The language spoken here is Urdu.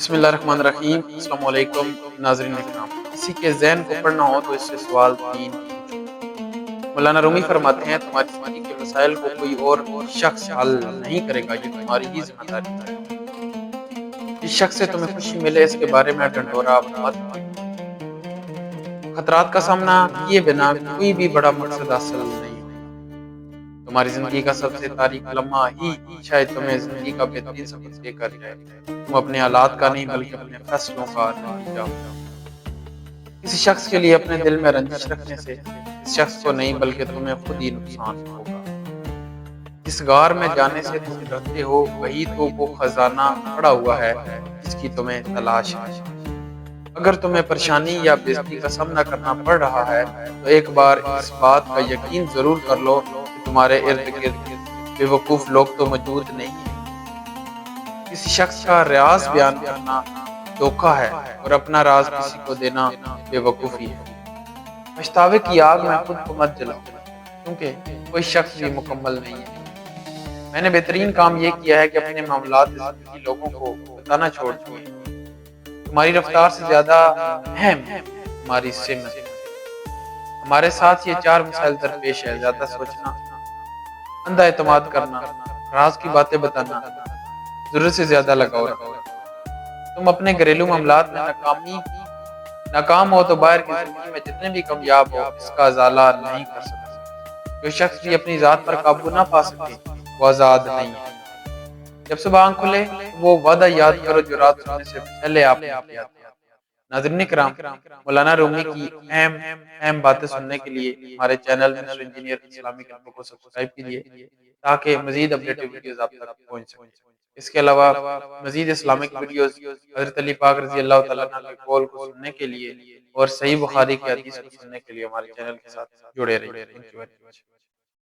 بسم اللہ الرحمن الرحیم۔ السلام علیکم ناظرین اکرام، کسی کے ذہن کو پڑھنا ہو تو اس سے سوال 3 پوچھو۔ مولانا رومی فرماتے ہیں تمہاری زندگی کے مسائل کو کوئی اور شخص حل نہیں کرے گا، یہ تمہاری ہی ذمہ داری ہے۔ جس شخص سے تمہیں خوشی ملے اس کے بارے میں ڈنڈورا مت پیٹو۔ خطرات کا سامنا کیے بنا کوئی بھی بڑا مقصد حاصل نہیں ہوتا۔ تمہاری زندگی کا سب سے تاریک لمحہ ہی شاید تمہیں زندگی کا بہترین سبق دے کر جائے۔ تم اپنے حالات کا نہیں بلکہ اپنے فیصلوں کا نتیجہ ہو۔ کسی شخص کے لیے اپنے دل میں رنجش رکھنے سے اس شخص کو نہیں بلکہ تمہیں خود ہی نقصان ہوگا۔ جس غار میں جانے سے تم ڈرتے ہو وہی تو وہ خزانہ پڑا ہوا ہے جس کی تمہیں تلاش ہے۔ اگر تمہیں پریشانی یا بےعزتی کا سامنا کرنا پڑ رہا ہے تو ایک بار اس بات کا یقین ضرور کر لو کہ تمہارے ارد گرد بے وقوف لوگ تو موجود نہیں ہیں۔ کسی شخص کا راز بیان کرنا دھوکہ ہے اور اپنا راز کسی کو دینا بے وقوفی ہے۔ پچھتاوے کی آگ میں خود کو مت جلاؤ، کیونکہ کوئی شخص بھی مکمل نہیں ہے۔ میں نے بہترین کام یہ کیا ہے کہ اپنے معاملات زندگی لوگوں کو بتانا چھوڑ دیے۔ تمہاری رفتار سے زیادہ اہم تمہاری سمت ہے۔ ہمارے ساتھ یہ 4 مسائل درپیش ہے: زیادہ سوچنا، اندھا اعتماد کرنا، راز کی باتیں بتانا، ضرورت سے زیادہ لگاؤ رکھنا۔ تم اپنے گھریلو معاملات میں ناکام ہو تو باہر کی زندگی میں جتنے بھی کامیاب ہو اس کا ازالہ نہیں کر سکتے۔ جو شخص بھی اپنی ذات پر قابو نہ پا سکے وہ آزاد نہیں ہے۔ جب صبح آنکھ کھلے وہ وعدہ یاد کرو جو رات سونے سے پہلے آپ نے کیا تھا۔ ناظرین کرام، مولانا رومی کی اہم باتیں سننے کے لیے ہمارے چینل مصر انجینئر اسلامک انفو کو سبسکرائب کیجیے تاکہ مزید اپڈیٹ ویڈیوز آپ تک پہنچ سکیں۔ اس کے علاوہ مزید اسلامک ویڈیوز، حضرت علی پاک رضی اللہ تعالیٰ عنہ کے قول کو سننے کے لیے اور صحیح بخاری کی حدیث کو سننے کے لیے ہمارے چینل کے ساتھ جڑے رہیے۔